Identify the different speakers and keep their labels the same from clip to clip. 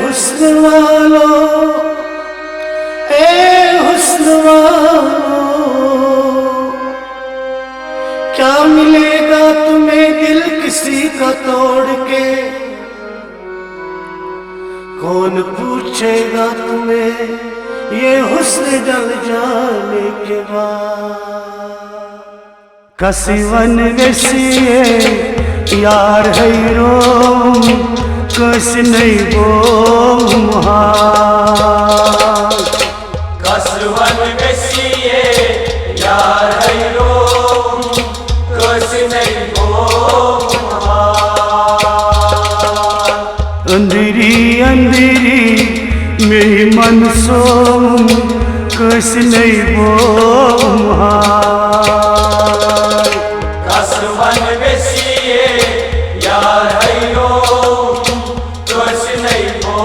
Speaker 1: हुस्न वालों, हुस्न वालों, क्या मिलेगा तुम्हें दिल किसी का तोड़ के? कौन पूछेगा तुम्हें ये हुस्न जल जाने के बाद? कसिवन वेसिए यार है रोम कस नहीं वो
Speaker 2: कसवन वेसिए यार है रोम कस नहीं वो
Speaker 1: अंधेरी अंधेरी मेरी मन सोम कस नहीं वो
Speaker 2: कसवन वेसिए यार है रोम कस नहीं वो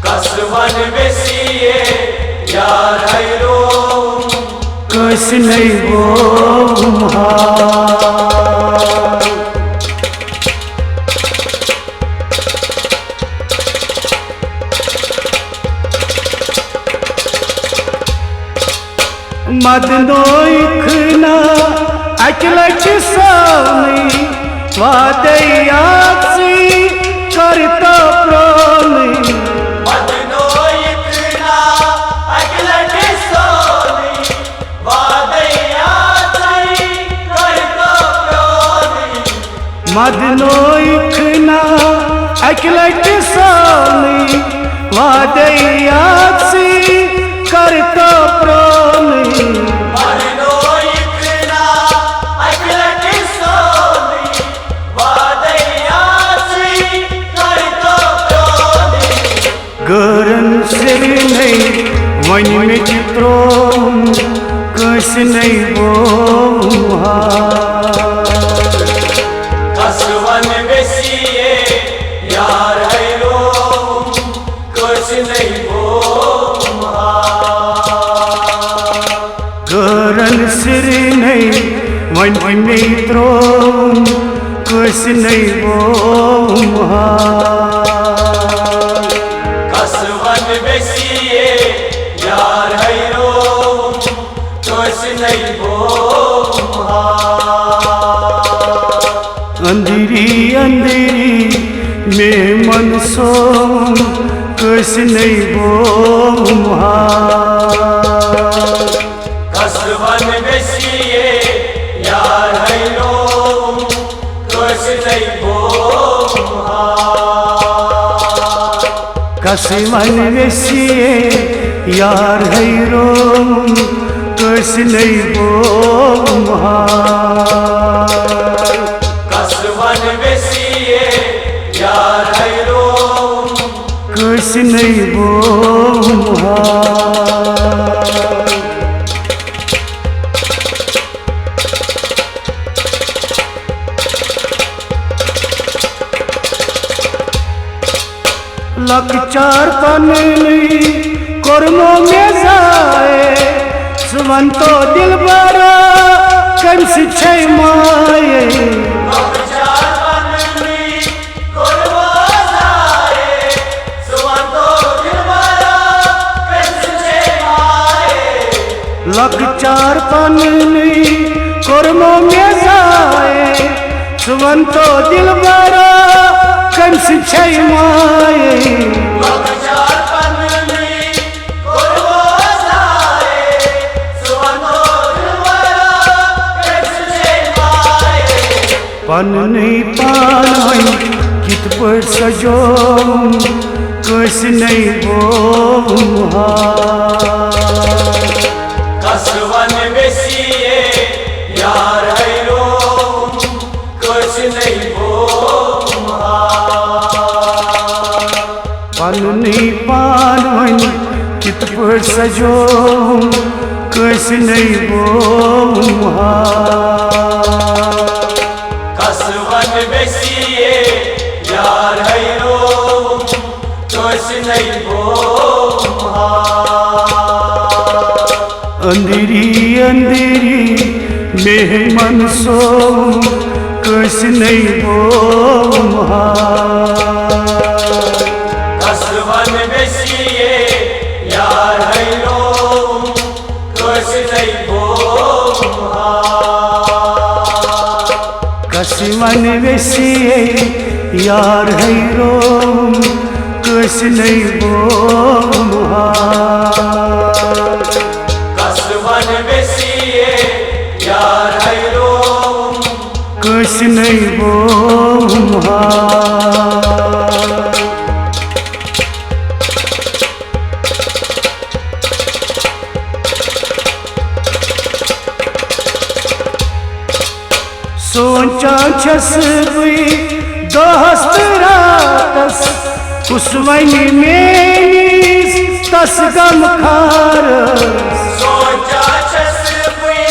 Speaker 2: कसवन वेसिए यार है रोम
Speaker 1: कस नहीं वो मदनो इखना अकलट सामी वादयासी करता प्राणी
Speaker 2: मदनो इखना अकलट सामी वादयासी करता प्राणी
Speaker 1: मदनो इखना अकलट सामी वादयासी करता प्राणी
Speaker 2: मदनो इखना अकलट सामी वादयासी करता प्राणी
Speaker 1: गरन सिर नहीं वन में त्रोम कस नहीं वो
Speaker 2: कसवन वेसिए यार है रोम कस नहीं वो
Speaker 1: गरन सिर नहीं वन में त्रोम कस नहीं वो
Speaker 2: कसवन वेसिए यार है रोम कस नहीं वो
Speaker 1: अंधेरी अंधेरी में मन सोम कस नहीं वो
Speaker 2: कसवन वेसिए यार है रोम कस नहीं वो
Speaker 1: कसवन वेसिए यार है रोम कस नहीं वो
Speaker 2: कसवन वेसिए यार है रोम
Speaker 1: कस नहीं वो लक चार पनली कर्मों में जाए सुवंतो दिल बरा कम से छय माए लक चार पनली कर्मों में जाए सुवंतो दिल बरा कम से छय माए पन नहीं पान कित पर सजो कस नहीं वो
Speaker 2: कसवन वेसिए यार है रोम कस नहीं वो
Speaker 1: पन नहीं पान कित पर सजो कस नहीं वो
Speaker 2: कसवन बेसिए यार हैरो कस नहीं वो
Speaker 1: अंधेरी अंधेरी मेहमान सो कस नहीं वो
Speaker 2: कसवन बेसिए यार हैरो कस नहीं वो
Speaker 1: कसवन बेसिए यार हैरो कस नहीं वो
Speaker 2: कसवन बेसिए यार हैरो
Speaker 1: कस नहीं वो सोचा छस बुई दोस्त रातस उस वनी में तस गम खार
Speaker 2: सोचा छस बुई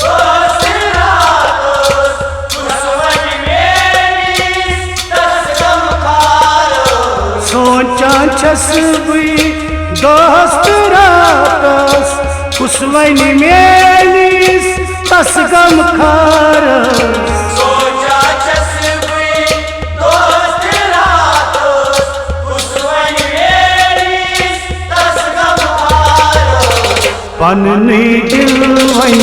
Speaker 2: दोस्त रातस उस वनी में तस गम खार
Speaker 1: सोचा छस बुई दोस्त रातस उस वनी में तस गम खार
Speaker 2: सोचा छस बुई दोस्त रातस उस वनी में तस गम खार
Speaker 1: पन्नी दिल वही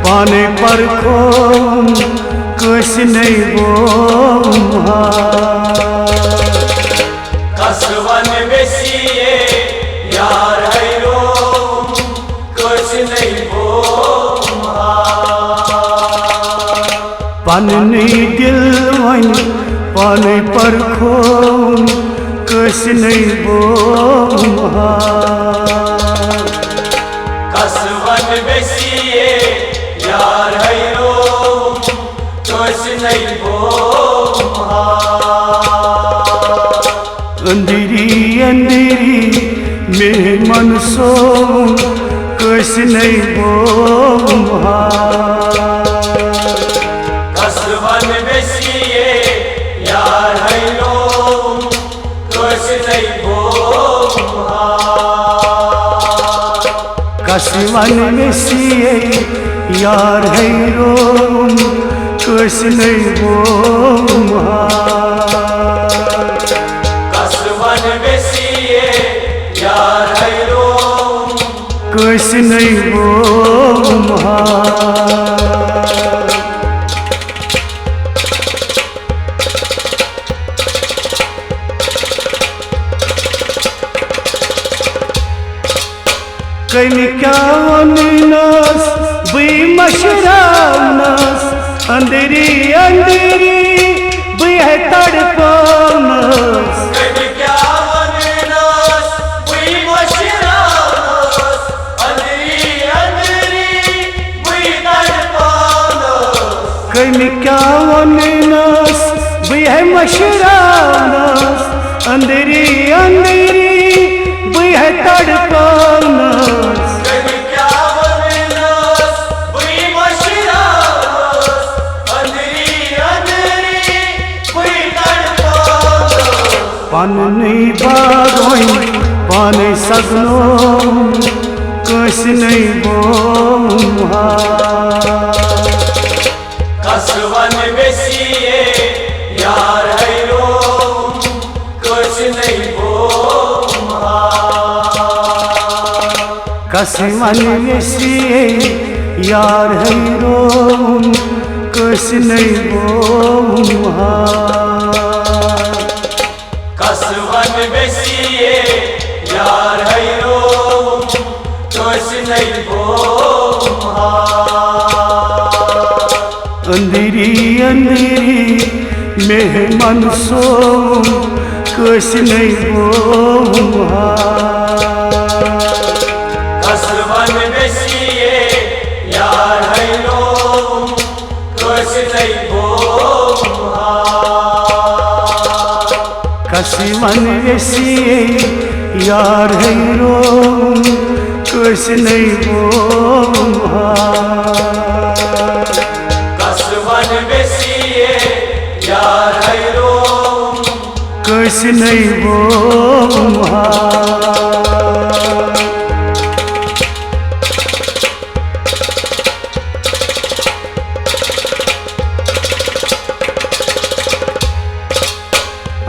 Speaker 1: पाने पर खो कस नहीं वो
Speaker 2: कसवन बेसिए यार हैरो कस नहीं वो
Speaker 1: पन्नी दिल वही पाने पर खो कस नहीं वो
Speaker 2: कसवन बेसिए यार हैरो कस नहीं वो
Speaker 1: अंधेरी अंधेरी मेहमान सो कस नहीं वो
Speaker 2: कसवन बेसिए यार हैरो कस नहीं वो
Speaker 1: कसवन बेसिए यार हैरो कस नहीं वो
Speaker 2: कसवन बेसिए यार हैरो
Speaker 1: कस नहीं वो कहीं क्या नस बुई मशरानस अंधेरी अंधेरी बुई है तड़पानस
Speaker 2: कभी क्या वननास बुई मशरानस अंधेरी अंधेरी बुई तड़पानस
Speaker 1: कहीं क्या नस बुई है मशरानस अंधेरी अंधेरी बुई है तड़पानस
Speaker 2: कभी क्या वननास बुई मशरानस अंधेरी अंधेरी बुई तड़पानस
Speaker 1: पानी बागोई पानी सगनो कस नहीं वो
Speaker 2: कसवन बेसिए यार हैरो कस नहीं वो
Speaker 1: कसवन बेसिए यार हैरो कस नहीं वो
Speaker 2: कसवन बेसिए यार हैरो कस नहीं वो
Speaker 1: अंधेरी अंधेरी मेहमान सो कस नहीं वो
Speaker 2: कसवन बेसिए यार हैरो कस नहीं वो
Speaker 1: कसवन बेसिए यार हैरो कस नहीं बोम
Speaker 2: कसवन बेसिए यार हैरो
Speaker 1: कस नहीं बोम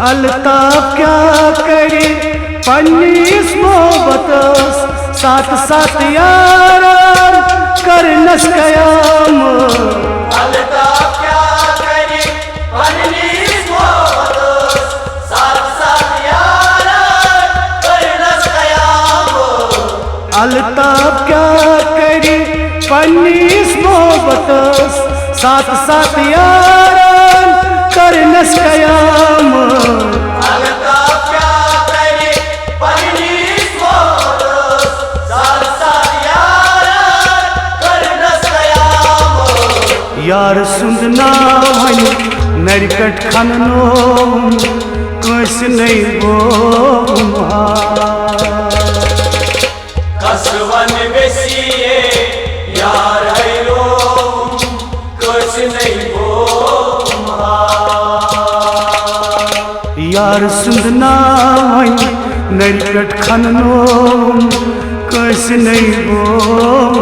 Speaker 1: अल्ताफ क्या करे पन्नीस मोहब्बत साथ साथ यार कर नस कयाम
Speaker 2: अल्ताफ क्या करे पन्नीस मोहब्बत साथ साथ यार कर नस कयाम
Speaker 1: अल्ताफ क्या करे पन्नीस मोहब्बत साथ साथ यार कर नस कयाम
Speaker 2: अल्ताफ क्या करे पन्नीस मोहब्बत साथ साथ यार कर नस कयाम
Speaker 1: यार सुंदना वही नरकट खननो कस नहीं बोम
Speaker 2: कसवन बेसिए यार हैरो कस नहीं बोम
Speaker 1: यार सुंदना वही नरकट खननो कस नहीं बोम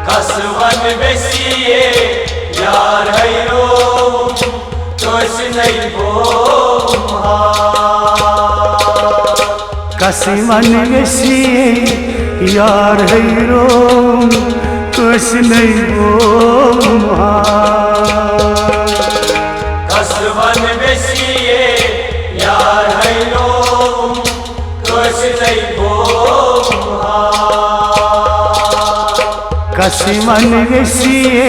Speaker 2: कसवन बेसिए यार हैरो कस नहीं बोम
Speaker 1: कसवन बेसिए यार हैरो कस नहीं बोम
Speaker 2: कसवन बेसिए यार हैरो कस नहीं बोम
Speaker 1: कसवन बेसिए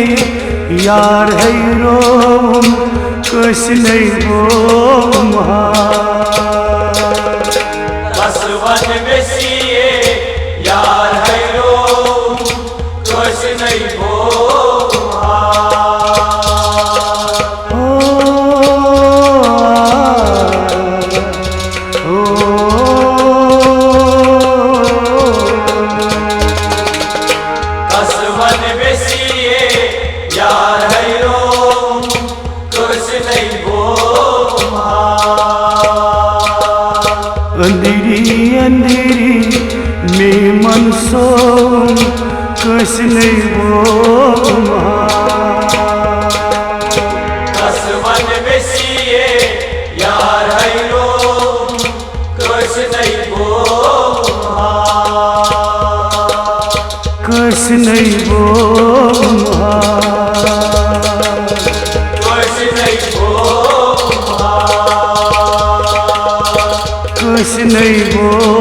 Speaker 1: यार हैरो कस नहीं बोम
Speaker 2: कसवन बेसिए यार हैरो कस नहीं बोम कसवन बेसिए यार हैरो कस नहीं बोम
Speaker 1: अंधेरी अंधेरी में मन सो कस नहीं बोम
Speaker 2: कसवन बेसिए यार हैरो कस नहीं बोम
Speaker 1: कस नहीं बोम
Speaker 2: कस नहीं बोम
Speaker 1: कस नहीं बोम